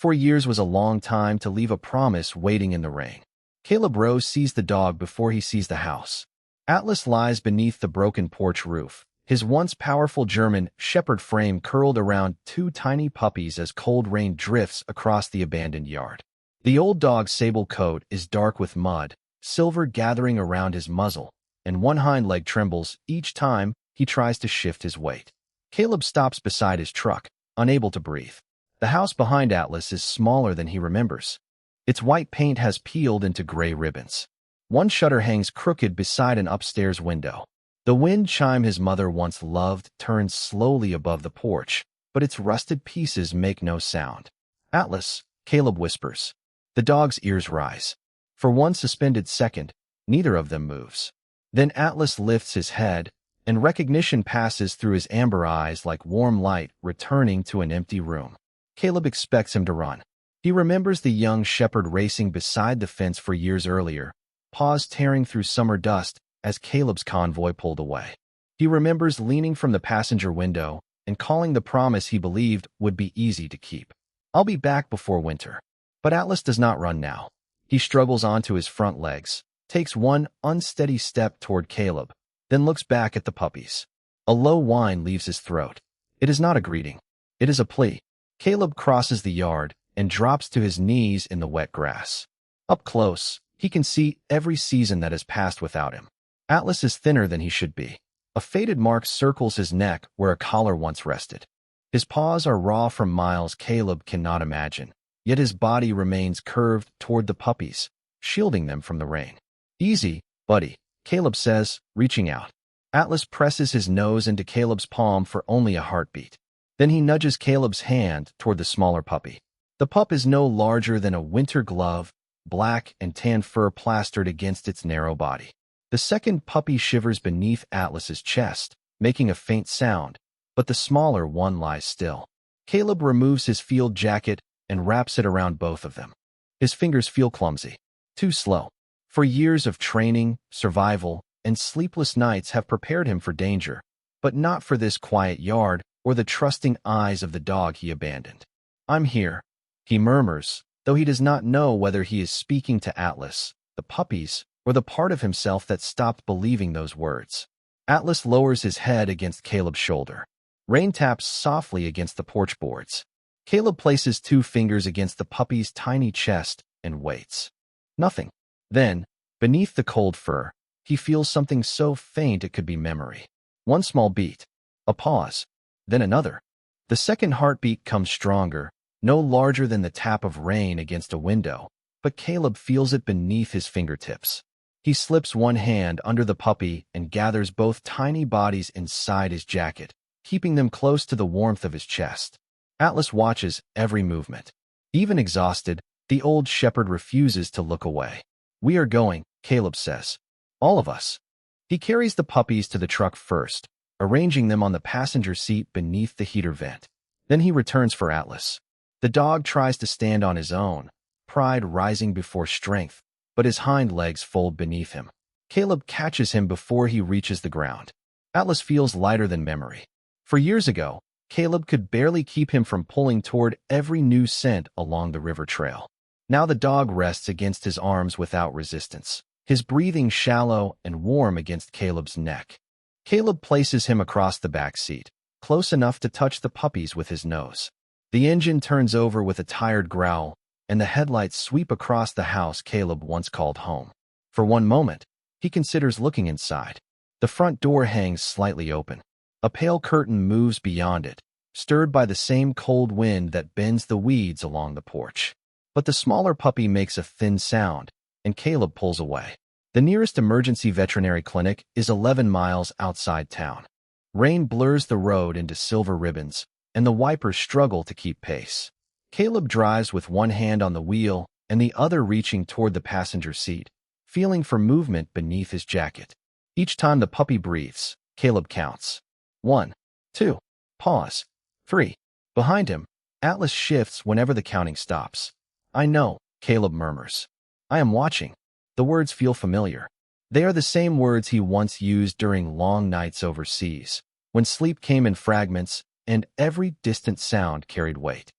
4 years was a long time to leave a promise waiting in the rain. Caleb Rose sees the dog before he sees the house. Atlas lies beneath the broken porch roof, his once powerful German shepherd frame curled around two tiny puppies as cold rain drifts across the abandoned yard. The old dog's sable coat is dark with mud, silver gathering around his muzzle, and one hind leg trembles each time he tries to shift his weight. Caleb stops beside his truck, unable to breathe. The house behind Atlas is smaller than he remembers. Its white paint has peeled into gray ribbons. One shutter hangs crooked beside an upstairs window. The wind chime his mother once loved turns slowly above the porch, but its rusted pieces make no sound. "Atlas," Caleb whispers. The dog's ears rise. For one suspended second, neither of them moves. Then Atlas lifts his head, and recognition passes through his amber eyes like warm light returning to an empty room. Caleb expects him to run. He remembers the young shepherd racing beside the fence 4 years earlier, paws tearing through summer dust as Caleb's convoy pulled away. He remembers leaning from the passenger window and calling the promise he believed would be easy to keep. "I'll be back before winter." But Atlas does not run now. He struggles onto his front legs, takes one unsteady step toward Caleb, then looks back at the puppies. A low whine leaves his throat. It is not a greeting. It is a plea. Caleb crosses the yard and drops to his knees in the wet grass. Up close, he can see every season that has passed without him. Atlas is thinner than he should be. A faded mark circles his neck where a collar once rested. His paws are raw from miles Caleb cannot imagine, yet his body remains curved toward the puppies, shielding them from the rain. "Easy, buddy," Caleb says, reaching out. Atlas presses his nose into Caleb's palm for only a heartbeat. Then he nudges Caleb's hand toward the smaller puppy. The pup is no larger than a winter glove, black and tan fur plastered against its narrow body. The second puppy shivers beneath Atlas's chest, making a faint sound, but the smaller one lies still. Caleb removes his field jacket and wraps it around both of them. His fingers feel clumsy, too slow. For years of training, survival, and sleepless nights have prepared him for danger, but not for this quiet yard or the trusting eyes of the dog he abandoned. "I'm here," he murmurs, though he does not know whether he is speaking to Atlas, the puppies, or the part of himself that stopped believing those words. Atlas lowers his head against Caleb's shoulder. Rain taps softly against the porch boards. Caleb places 2 fingers against the puppy's tiny chest and waits. Nothing. Then, beneath the cold fur, he feels something so faint it could be memory. One small beat. A pause. Then another. The second heartbeat comes stronger, no larger than the tap of rain against a window, but Caleb feels it beneath his fingertips. He slips one hand under the puppy and gathers both tiny bodies inside his jacket, keeping them close to the warmth of his chest. Atlas watches every movement. Even exhausted, the old shepherd refuses to look away. "We are going," Caleb says. "All of us." He carries the puppies to the truck first, arranging them on the passenger seat beneath the heater vent. Then he returns for Atlas. The dog tries to stand on his own, pride rising before strength, but his hind legs fold beneath him. Caleb catches him before he reaches the ground. Atlas feels lighter than memory. 4 years ago, Caleb could barely keep him from pulling toward every new scent along the river trail. Now the dog rests against his arms without resistance, his breathing shallow and warm against Caleb's neck. Caleb places him across the back seat, close enough to touch the puppies with his nose. The engine turns over with a tired growl, and the headlights sweep across the house Caleb once called home. For one moment, he considers looking inside. The front door hangs slightly open. A pale curtain moves beyond it, stirred by the same cold wind that bends the weeds along the porch. But the smaller puppy makes a thin sound, and Caleb pulls away. The nearest emergency veterinary clinic is 11 miles outside town. Rain blurs the road into silver ribbons, and the wipers struggle to keep pace. Caleb drives with one hand on the wheel and the other reaching toward the passenger seat, feeling for movement beneath his jacket. Each time the puppy breathes, Caleb counts. 1, 2, pause, 3. Behind him, Atlas shifts whenever the counting stops. "I know," Caleb murmurs. "I am watching." The words feel familiar. They are the same words he once used during long nights overseas, when sleep came in fragments and every distant sound carried weight.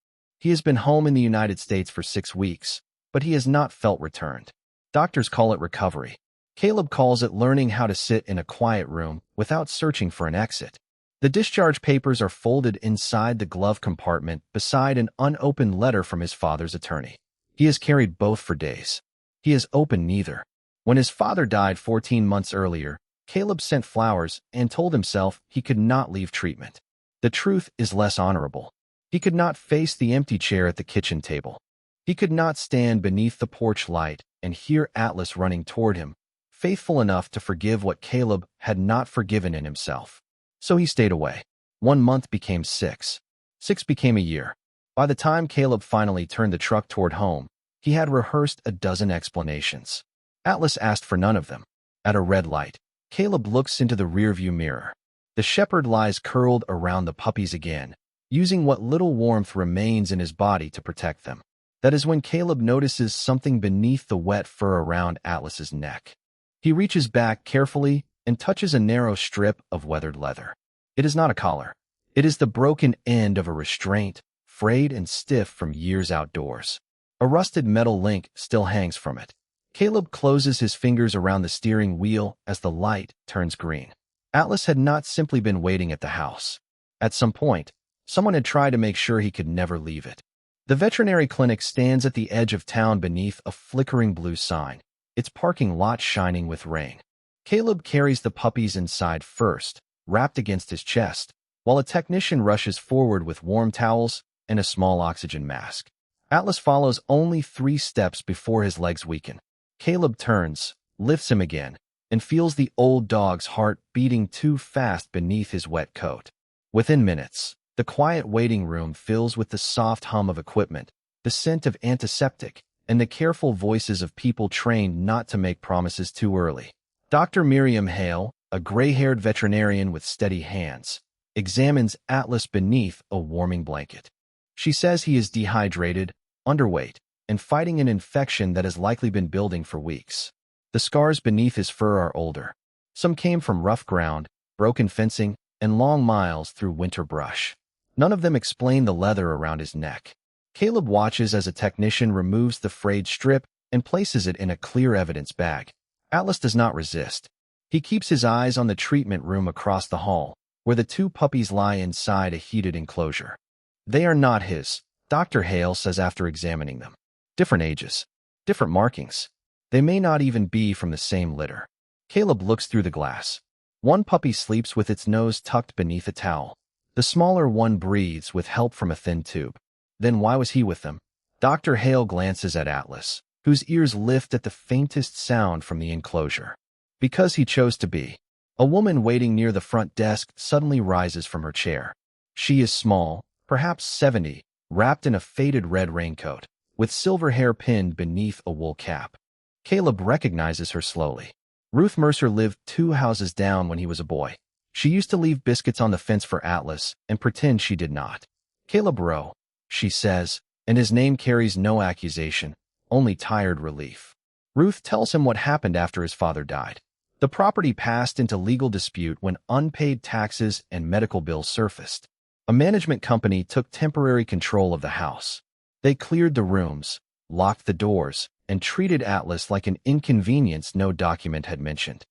He has been home in the United States for 6 weeks, but he has not felt returned. Doctors call it recovery. Caleb calls it learning how to sit in a quiet room without searching for an exit. The discharge papers are folded inside the glove compartment beside an unopened letter from his father's attorney. He has carried both for days. He has opened neither. When his father died 14 months earlier, Caleb sent flowers and told himself he could not leave treatment. The truth is less honorable. He could not face the empty chair at the kitchen table. He could not stand beneath the porch light and hear Atlas running toward him, faithful enough to forgive what Caleb had not forgiven in himself. So he stayed away. 1 month became 6. 6 became a year. By the time Caleb finally turned the truck toward home, he had rehearsed a dozen explanations. Atlas asked for none of them. At a red light, Caleb looks into the rearview mirror. The shepherd lies curled around the puppies again, using what little warmth remains in his body to protect them. That is when Caleb notices something beneath the wet fur around Atlas's neck. He reaches back carefully and touches a narrow strip of weathered leather. It is not a collar. It is the broken end of a restraint, frayed and stiff from years outdoors. A rusted metal link still hangs from it. Caleb closes his fingers around the steering wheel as the light turns green. Atlas had not simply been waiting at the house. At some point, someone had tried to make sure he could never leave it. The veterinary clinic stands at the edge of town beneath a flickering blue sign, its parking lot shining with rain. Caleb carries the puppies inside first, wrapped against his chest, while a technician rushes forward with warm towels and a small oxygen mask. Atlas follows only 3 steps before his legs weaken. Caleb turns, lifts him again, and feels the old dog's heart beating too fast beneath his wet coat. Within minutes, the quiet waiting room fills with the soft hum of equipment, the scent of antiseptic, and the careful voices of people trained not to make promises too early. Dr. Miriam Hale, a gray-haired veterinarian with steady hands, examines Atlas beneath a warming blanket. She says he is dehydrated, underweight, and fighting an infection that has likely been building for weeks. The scars beneath his fur are older. Some came from rough ground, broken fencing, and long miles through winter brush. None of them explain the leather around his neck. Caleb watches as a technician removes the frayed strip and places it in a clear evidence bag. Atlas does not resist. He keeps his eyes on the treatment room across the hall, where the 2 puppies lie inside a heated enclosure. They are not his, Dr. Hale says after examining them. Different ages, different markings. They may not even be from the same litter. Caleb looks through the glass. One puppy sleeps with its nose tucked beneath a towel. The smaller one breathes with help from a thin tube. Then why was he with them? Dr. Hale glances at Atlas, whose ears lift at the faintest sound from the enclosure. Because he chose to be. A woman waiting near the front desk suddenly rises from her chair. She is small, perhaps 70, wrapped in a faded red raincoat, with silver hair pinned beneath a wool cap. Caleb recognizes her slowly. Ruth Mercer lived 2 houses down when he was a boy. She used to leave biscuits on the fence for Atlas and pretend she did not. Caleb Rowe, she says, and his name carries no accusation, only tired relief. Ruth tells him what happened after his father died. The property passed into legal dispute when unpaid taxes and medical bills surfaced. A management company took temporary control of the house. They cleared the rooms, locked the doors, and treated Atlas like an inconvenience no document had mentioned.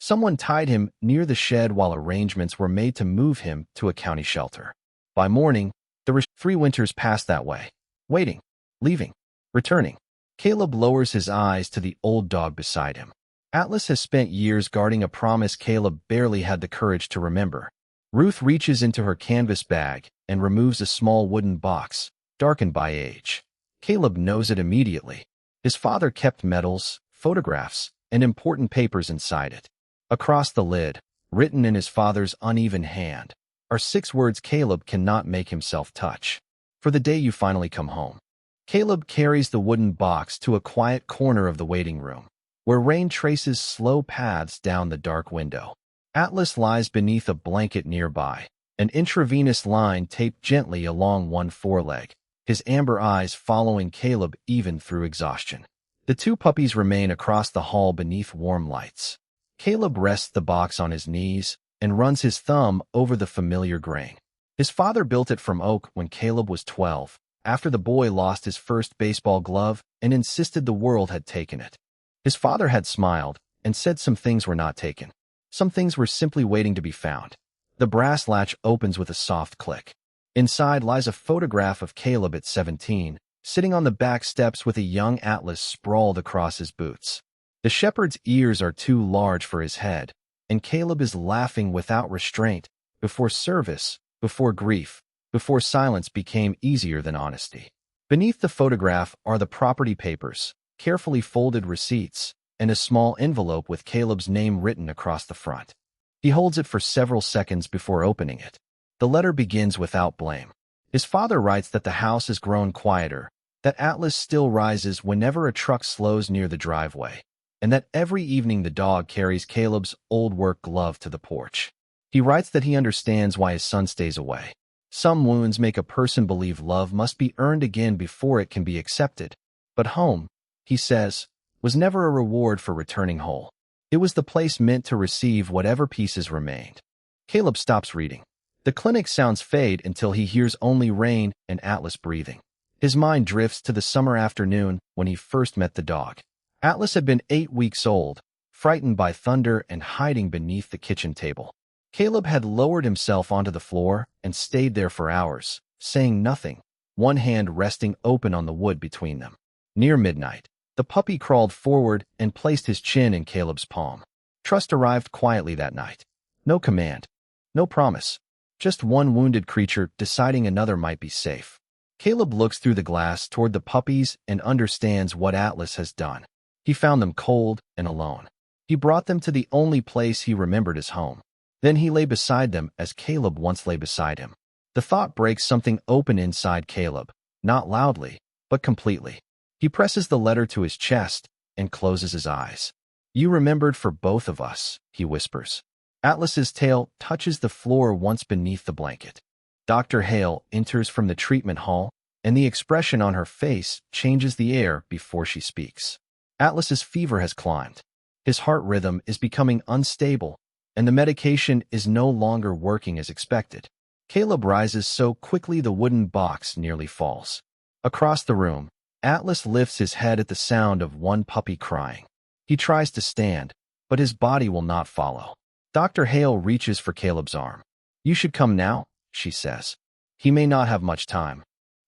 Someone tied him near the shed while arrangements were made to move him to a county shelter. By morning, there were 3 winters passed that way. Waiting, leaving, returning. Caleb lowers his eyes to the old dog beside him. Atlas has spent years guarding a promise Caleb barely had the courage to remember. Ruth reaches into her canvas bag and removes a small wooden box, darkened by age. Caleb knows it immediately. His father kept medals, photographs, and important papers inside it. Across the lid, written in his father's uneven hand, are 6 words Caleb cannot make himself touch. For the day you finally come home. Caleb carries the wooden box to a quiet corner of the waiting room, where rain traces slow paths down the dark window. Atlas lies beneath a blanket nearby, an intravenous line taped gently along one foreleg, his amber eyes following Caleb even through exhaustion. The 2 puppies remain across the hall beneath warm lights. Caleb rests the box on his knees and runs his thumb over the familiar grain. His father built it from oak when Caleb was 12, after the boy lost his first baseball glove and insisted the world had taken it. His father had smiled and said some things were not taken. Some things were simply waiting to be found. The brass latch opens with a soft click. Inside lies a photograph of Caleb at 17, sitting on the back steps with a young Atlas sprawled across his boots. The shepherd's ears are too large for his head, and Caleb is laughing without restraint, before service, before grief, before silence became easier than honesty. Beneath the photograph are the property papers, carefully folded receipts, and a small envelope with Caleb's name written across the front. He holds it for several seconds before opening it. The letter begins without blame. His father writes that the house has grown quieter, that Atlas still rises whenever a truck slows near the driveway, and that every evening the dog carries Caleb's old work glove to the porch. He writes that he understands why his son stays away. Some wounds make a person believe love must be earned again before it can be accepted. But home, he says, was never a reward for returning whole. It was the place meant to receive whatever pieces remained. Caleb stops reading. The clinic sounds fade until he hears only rain and Atlas breathing. His mind drifts to the summer afternoon when he first met the dog. Atlas had been 8 weeks old, frightened by thunder and hiding beneath the kitchen table. Caleb had lowered himself onto the floor and stayed there for hours, saying nothing, one hand resting open on the wood between them. Near midnight, the puppy crawled forward and placed his chin in Caleb's palm. Trust arrived quietly that night. No command, no promise, just one wounded creature deciding another might be safe. Caleb looks through the glass toward the puppies and understands what Atlas has done. He found them cold and alone. He brought them to the only place he remembered as home. Then he lay beside them as Caleb once lay beside him. The thought breaks something open inside Caleb, not loudly, but completely. He presses the letter to his chest and closes his eyes. You remembered for both of us, he whispers. Atlas's tail touches the floor once beneath the blanket. Dr. Hale enters from the treatment hall, and the expression on her face changes the air before she speaks. Atlas's fever has climbed. His heart rhythm is becoming unstable, and the medication is no longer working as expected. Caleb rises so quickly the wooden box nearly falls. Across the room, Atlas lifts his head at the sound of one puppy crying. He tries to stand, but his body will not follow. Dr. Hale reaches for Caleb's arm. You should come now, she says. He may not have much time.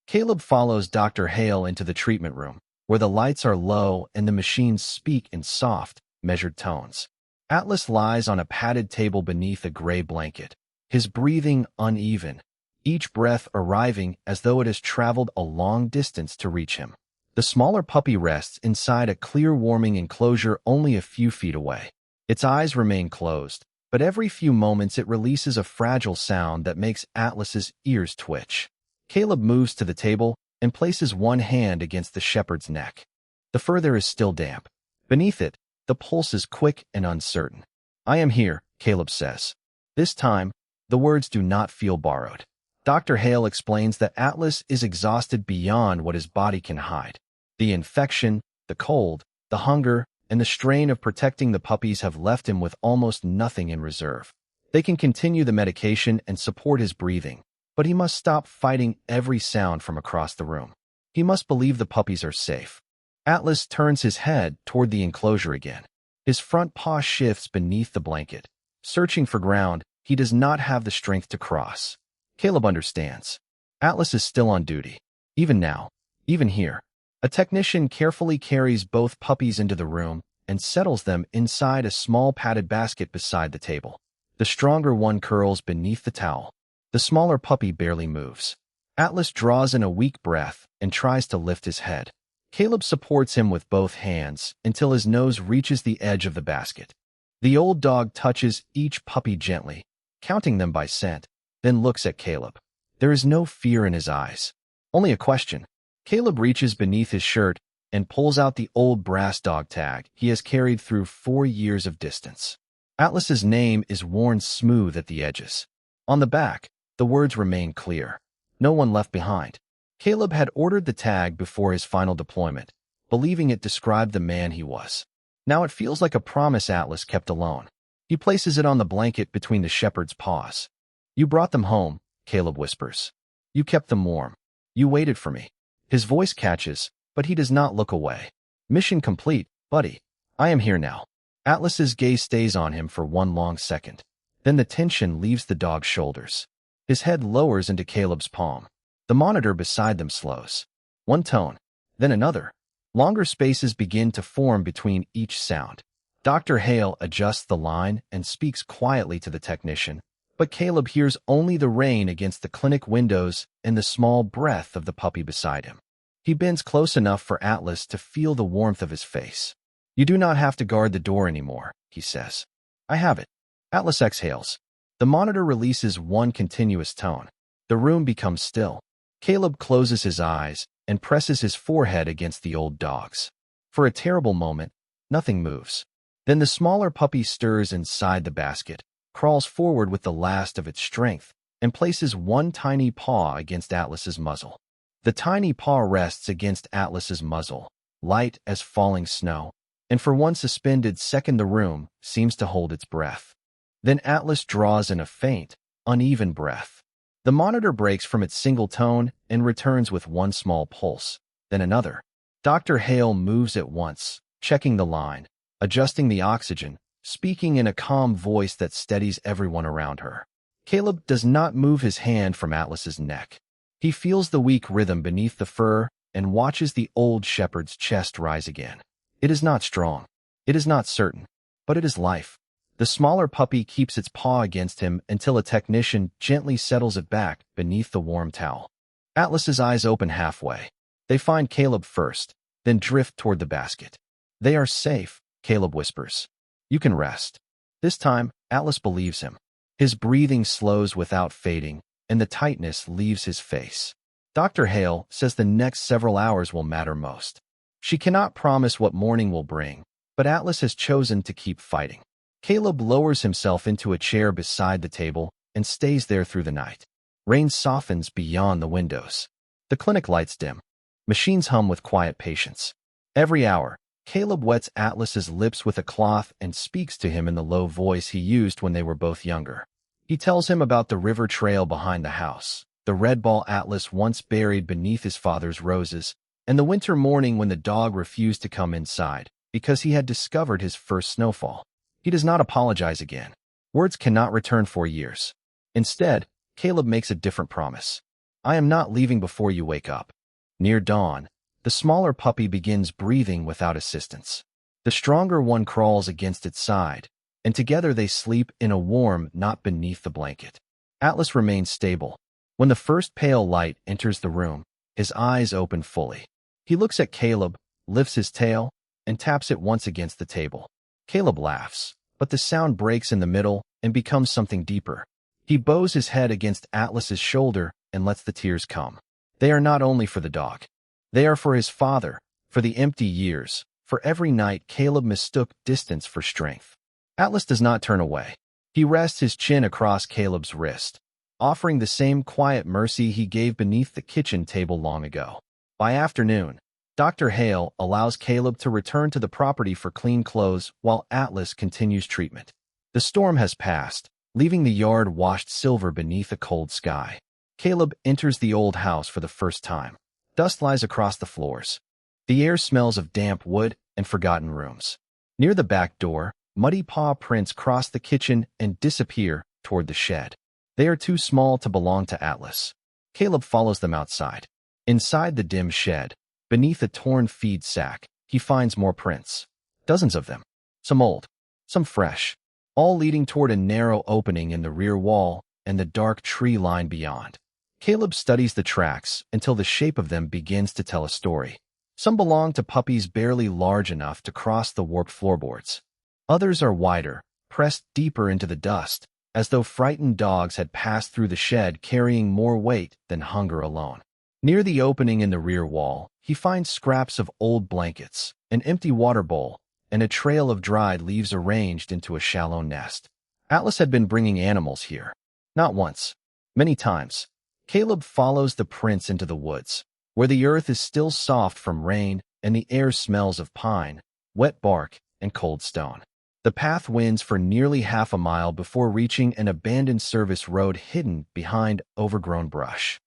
Caleb follows Dr. Hale into the treatment room, where the lights are low and the machines speak in soft, measured tones. Atlas lies on a padded table beneath a gray blanket, his breathing uneven, each breath arriving as though it has traveled a long distance to reach him. The smaller puppy rests inside a clear warming enclosure only a few feet away. Its eyes remain closed, but every few moments it releases a fragile sound that makes Atlas's ears twitch. Caleb moves to the table and places one hand against the shepherd's neck. The fur there is still damp. Beneath it, the pulse is quick and uncertain. I am here, Caleb says. This time, the words do not feel borrowed. Dr. Hale explains that Atlas is exhausted beyond what his body can hide. The infection, the cold, the hunger, and the strain of protecting the puppies have left him with almost nothing in reserve. They can continue the medication and support his breathing, but he must stop fighting every sound from across the room. He must believe the puppies are safe. Atlas turns his head toward the enclosure again. His front paw shifts beneath the blanket. Searching for ground, he does not have the strength to cross. Caleb understands. Atlas is still on duty. Even now, even here. A technician carefully carries both puppies into the room and settles them inside a small padded basket beside the table. The stronger one curls beneath the towel. The smaller puppy barely moves. Atlas draws in a weak breath and tries to lift his head. Caleb supports him with both hands until his nose reaches the edge of the basket. The old dog touches each puppy gently, counting them by scent, then looks at Caleb. There is no fear in his eyes, only a question. Caleb reaches beneath his shirt and pulls out the old brass dog tag he has carried through 4 years of distance. Atlas's name is worn smooth at the edges. On the back, the words remain clear. No one left behind. Caleb had ordered the tag before his final deployment, believing it described the man he was. Now it feels like a promise Atlas kept alone. He places it on the blanket between the shepherd's paws. You brought them home, Caleb whispers. You kept them warm. You waited for me. His voice catches, but he does not look away. Mission complete, buddy. I am here now. Atlas's gaze stays on him for one long second. Then the tension leaves the dog's shoulders. His head lowers into Caleb's palm. The monitor beside them slows. One tone, then another. Longer spaces begin to form between each sound. Dr. Hale adjusts the line and speaks quietly to the technician, but Caleb hears only the rain against the clinic windows and the small breath of the puppy beside him. He bends close enough for Atlas to feel the warmth of his face. You do not have to guard the door anymore, he says. I have it. Atlas exhales. The monitor releases one continuous tone. The room becomes still. Caleb closes his eyes and presses his forehead against the old dog's. For a terrible moment, nothing moves. Then the smaller puppy stirs inside the basket, crawls forward with the last of its strength, and places one tiny paw against Atlas's muzzle. The tiny paw rests against Atlas's muzzle, light as falling snow, and for one suspended second the room seems to hold its breath. Then Atlas draws in a faint, uneven breath. The monitor breaks from its single tone and returns with one small pulse, then another. Dr. Hale moves at once, checking the line, adjusting the oxygen, speaking in a calm voice that steadies everyone around her. Caleb does not move his hand from Atlas's neck. He feels the weak rhythm beneath the fur and watches the old shepherd's chest rise again. It is not strong. It is not certain, but it is life. The smaller puppy keeps its paw against him until a technician gently settles it back beneath the warm towel. Atlas's eyes open halfway. They find Caleb first, then drift toward the basket. They are safe, Caleb whispers. You can rest. This time, Atlas believes him. His breathing slows without fading, and the tightness leaves his face. Dr. Hale says the next several hours will matter most. She cannot promise what morning will bring, but Atlas has chosen to keep fighting. Caleb lowers himself into a chair beside the table and stays there through the night. Rain softens beyond the windows. The clinic lights dim. Machines hum with quiet patience. Every hour, Caleb wets Atlas's lips with a cloth and speaks to him in the low voice he used when they were both younger. He tells him about the river trail behind the house, the red ball Atlas once buried beneath his father's roses, and the winter morning when the dog refused to come inside because he had discovered his first snowfall. He does not apologize again. Words cannot return for years. Instead, Caleb makes a different promise. I am not leaving before you wake up. Near dawn, the smaller puppy begins breathing without assistance. The stronger one crawls against its side, and together they sleep in a warm knot beneath the blanket. Atlas remains stable. When the first pale light enters the room, his eyes open fully. He looks at Caleb, lifts his tail, and taps it once against the table. Caleb laughs, but the sound breaks in the middle and becomes something deeper. He bows his head against Atlas's shoulder and lets the tears come. They are not only for the dog. They are for his father, for the empty years, for every night Caleb mistook distance for strength. Atlas does not turn away. He rests his chin across Caleb's wrist, offering the same quiet mercy he gave beneath the kitchen table long ago. By afternoon, Dr. Hale allows Caleb to return to the property for clean clothes while Atlas continues treatment. The storm has passed, leaving the yard washed silver beneath a cold sky. Caleb enters the old house for the first time. Dust lies across the floors. The air smells of damp wood and forgotten rooms. Near the back door, muddy paw prints cross the kitchen and disappear toward the shed. They are too small to belong to Atlas. Caleb follows them outside. Inside the dim shed, beneath a torn feed sack, he finds more prints. Dozens of them. Some old, some fresh, all leading toward a narrow opening in the rear wall and the dark tree line beyond. Caleb studies the tracks until the shape of them begins to tell a story. Some belong to puppies barely large enough to cross the warped floorboards. Others are wider, pressed deeper into the dust, as though frightened dogs had passed through the shed carrying more weight than hunger alone. Near the opening in the rear wall, he finds scraps of old blankets, an empty water bowl, and a trail of dried leaves arranged into a shallow nest. Atlas had been bringing animals here. Not once. Many times. Caleb follows the prints into the woods, where the earth is still soft from rain and the air smells of pine, wet bark, and cold stone. The path winds for nearly half a mile before reaching an abandoned service road hidden behind overgrown brush.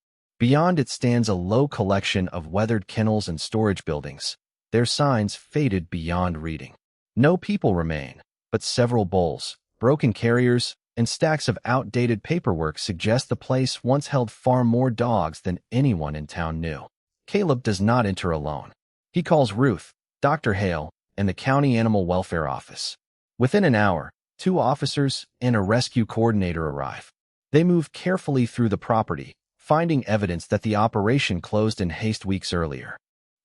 Beyond it stands a low collection of weathered kennels and storage buildings, their signs faded beyond reading. No people remain, but several bowls, broken carriers, and stacks of outdated paperwork suggest the place once held far more dogs than anyone in town knew. Caleb does not enter alone. He calls Ruth, Dr. Hale, and the county animal welfare office. Within an hour, 2 officers and a rescue coordinator arrive. They move carefully through the property, finding evidence that the operation closed in haste weeks earlier.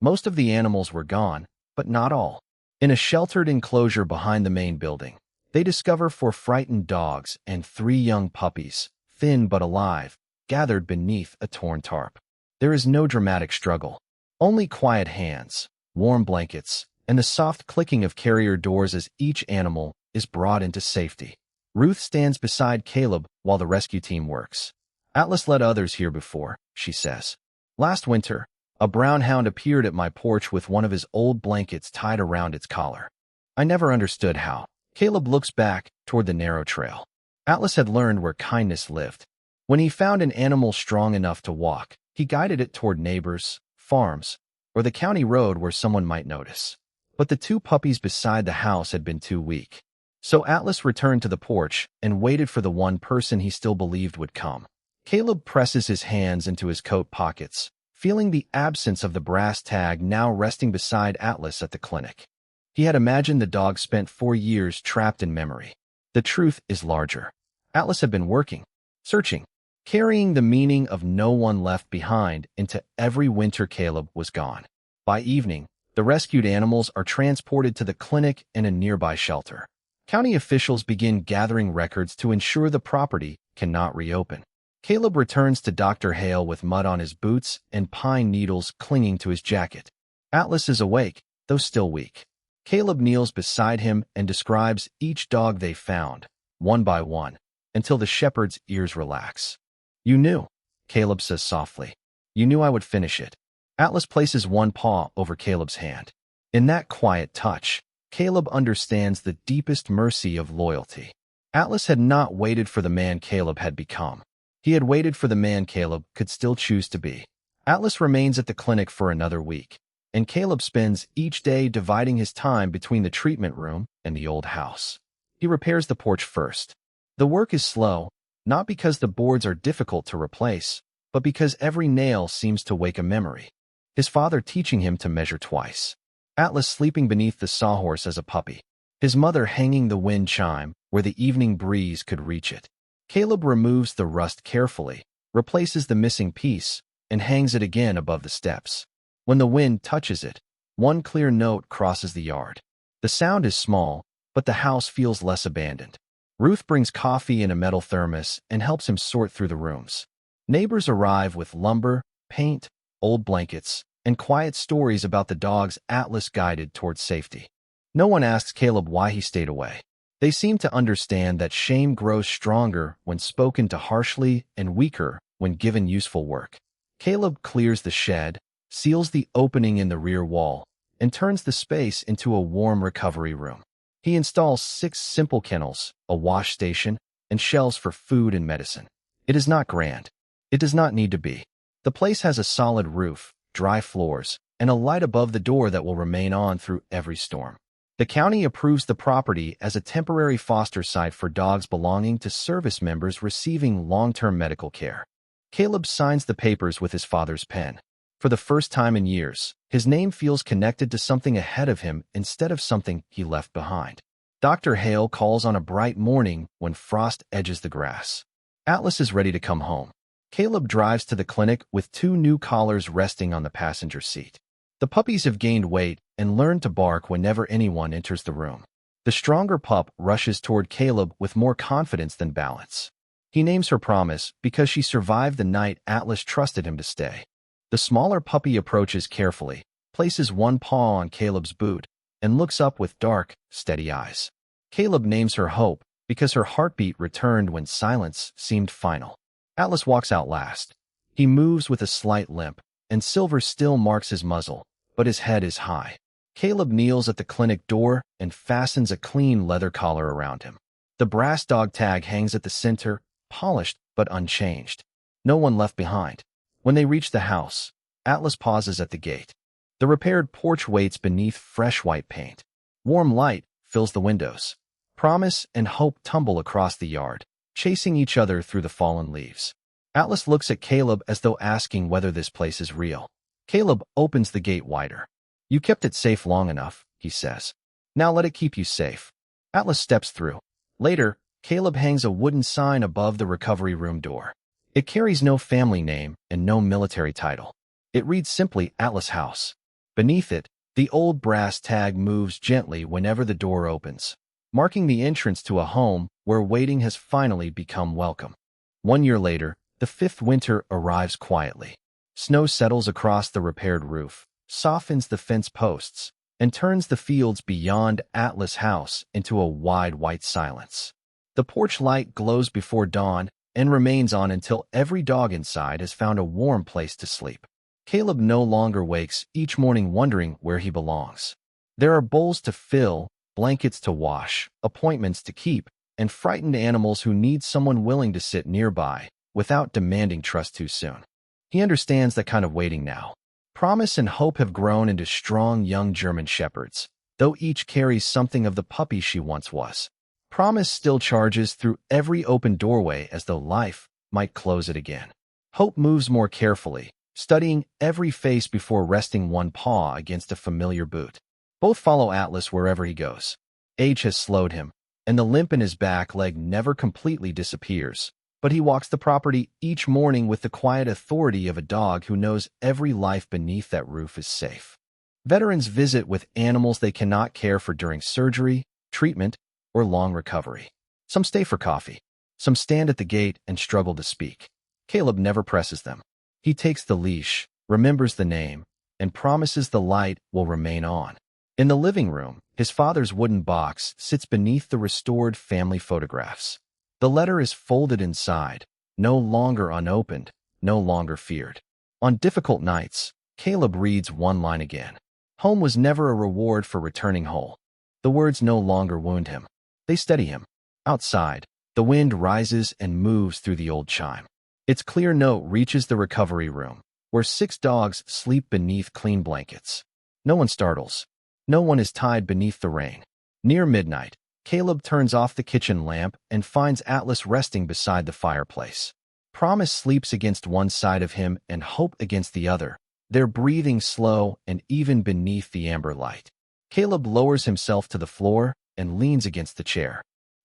Most of the animals were gone, but not all. In a sheltered enclosure behind the main building, they discover 4 frightened dogs and 3 young puppies, thin but alive, gathered beneath a torn tarp. There is no dramatic struggle, only quiet hands, warm blankets, and the soft clicking of carrier doors as each animal is brought into safety. Ruth stands beside Caleb while the rescue team works. "Atlas led others here before," she says. "Last winter, a brown hound appeared at my porch with one of his old blankets tied around its collar. I never understood how." Caleb looks back toward the narrow trail. Atlas had learned where kindness lived. When he found an animal strong enough to walk, he guided it toward neighbors, farms, or the county road where someone might notice. But the 2 puppies beside the house had been too weak. So Atlas returned to the porch and waited for the one person he still believed would come. Caleb presses his hands into his coat pockets, feeling the absence of the brass tag now resting beside Atlas at the clinic. He had imagined the dog spent 4 years trapped in memory. The truth is larger. Atlas had been working, searching, carrying the meaning of no one left behind into every winter Caleb was gone. By evening, the rescued animals are transported to the clinic and a nearby shelter. County officials begin gathering records to ensure the property cannot reopen. Caleb returns to Dr. Hale with mud on his boots and pine needles clinging to his jacket. Atlas is awake, though still weak. Caleb kneels beside him and describes each dog they found, one by one, until the shepherd's ears relax. "You knew," Caleb says softly. "You knew I would finish it." Atlas places one paw over Caleb's hand. In that quiet touch, Caleb understands the deepest mercy of loyalty. Atlas had not waited for the man Caleb had become. He had waited for the man Caleb could still choose to be. Atlas remains at the clinic for another week, and Caleb spends each day dividing his time between the treatment room and the old house. He repairs the porch first. The work is slow, not because the boards are difficult to replace, but because every nail seems to wake a memory. His father teaching him to measure twice. Atlas sleeping beneath the sawhorse as a puppy. His mother hanging the wind chime where the evening breeze could reach it. Caleb removes the rust carefully, replaces the missing piece, and hangs it again above the steps. When the wind touches it, one clear note crosses the yard. The sound is small, but the house feels less abandoned. Ruth brings coffee in a metal thermos and helps him sort through the rooms. Neighbors arrive with lumber, paint, old blankets, and quiet stories about the dogs Atlas guided towards safety. No one asks Caleb why he stayed away. They seem to understand that shame grows stronger when spoken to harshly and weaker when given useful work. Caleb clears the shed, seals the opening in the rear wall, and turns the space into a warm recovery room. He installs 6 simple kennels, a wash station, and shelves for food and medicine. It is not grand. It does not need to be. The place has a solid roof, dry floors, and a light above the door that will remain on through every storm. The county approves the property as a temporary foster site for dogs belonging to service members receiving long-term medical care. Caleb signs the papers with his father's pen. For the first time in years, his name feels connected to something ahead of him instead of something he left behind. Dr. Hale calls on a bright morning when frost edges the grass. Atlas is ready to come home. Caleb drives to the clinic with 2 new collars resting on the passenger seat. The puppies have gained weight and learned to bark whenever anyone enters the room. The stronger pup rushes toward Caleb with more confidence than balance. He names her Promise because she survived the night Atlas trusted him to stay. The smaller puppy approaches carefully, places one paw on Caleb's boot, and looks up with dark, steady eyes. Caleb names her Hope because her heartbeat returned when silence seemed final. Atlas walks out last. He moves with a slight limp, and silver still marks his muzzle, but his head is high. Caleb kneels at the clinic door and fastens a clean leather collar around him. The brass dog tag hangs at the center, polished but unchanged. No one left behind. When they reach the house, Atlas pauses at the gate. The repaired porch waits beneath fresh white paint. Warm light fills the windows. Promise and hope tumble across the yard, chasing each other through the fallen leaves. Atlas looks at Caleb as though asking whether this place is real. Caleb opens the gate wider. "You kept it safe long enough," he says. "Now let it keep you safe." Atlas steps through. Later, Caleb hangs a wooden sign above the recovery room door. It carries no family name and no military title. It reads simply Atlas House. Beneath it, the old brass tag moves gently whenever the door opens, marking the entrance to a home where waiting has finally become welcome. 1 year later, the 5th winter arrives quietly. Snow settles across the repaired roof, softens the fence posts, and turns the fields beyond Atlas House into a wide white silence. The porch light glows before dawn and remains on until every dog inside has found a warm place to sleep. Caleb no longer wakes each morning wondering where he belongs. There are bowls to fill, blankets to wash, appointments to keep, and frightened animals who need someone willing to sit nearby without demanding trust too soon. He understands that kind of waiting now. Promise and hope have grown into strong young German shepherds, though each carries something of the puppy she once was. Promise still charges through every open doorway as though life might close it again. Hope moves more carefully, studying every face before resting one paw against a familiar boot. Both follow Atlas wherever he goes. Age has slowed him, and the limp in his back leg never completely disappears, but he walks the property each morning with the quiet authority of a dog who knows every life beneath that roof is safe. Veterans visit with animals they cannot care for during surgery, treatment, or long recovery. Some stay for coffee. Some stand at the gate and struggle to speak. Caleb never presses them. He takes the leash, remembers the name, and promises the light will remain on. In the living room, his father's wooden box sits beneath the restored family photographs. The letter is folded inside, no longer unopened, no longer feared. On difficult nights, Caleb reads one line again. Home was never a reward for returning whole. The words no longer wound him. They steady him. Outside, the wind rises and moves through the old chime. Its clear note reaches the recovery room, where 6 dogs sleep beneath clean blankets. No one startles. No one is tied beneath the rain. Near midnight, Caleb turns off the kitchen lamp and finds Atlas resting beside the fireplace. Promise sleeps against one side of him and Hope against the other, their breathing slow and even beneath the amber light. Caleb lowers himself to the floor and leans against the chair.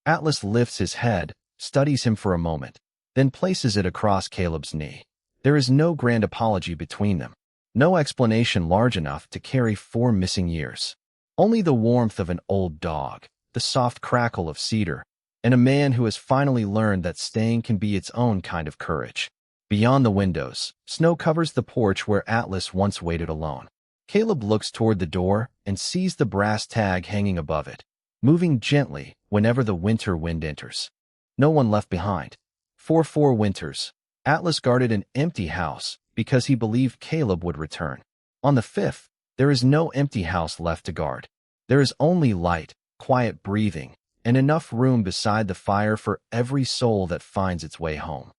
Atlas lifts his head, studies him for a moment, then places it across Caleb's knee. There is no grand apology between them. No explanation large enough to carry 4 missing years. Only the warmth of an old dog, the soft crackle of cedar, and a man who has finally learned that staying can be its own kind of courage. Beyond the windows, snow covers the porch where Atlas once waited alone. Caleb looks toward the door and sees the brass tag hanging above it, moving gently whenever the winter wind enters. No one left behind. For 4 winters, Atlas guarded an empty house because he believed Caleb would return. On the 5th, there is no empty house left to guard. There is only light, quiet breathing, and enough room beside the fire for every soul that finds its way home.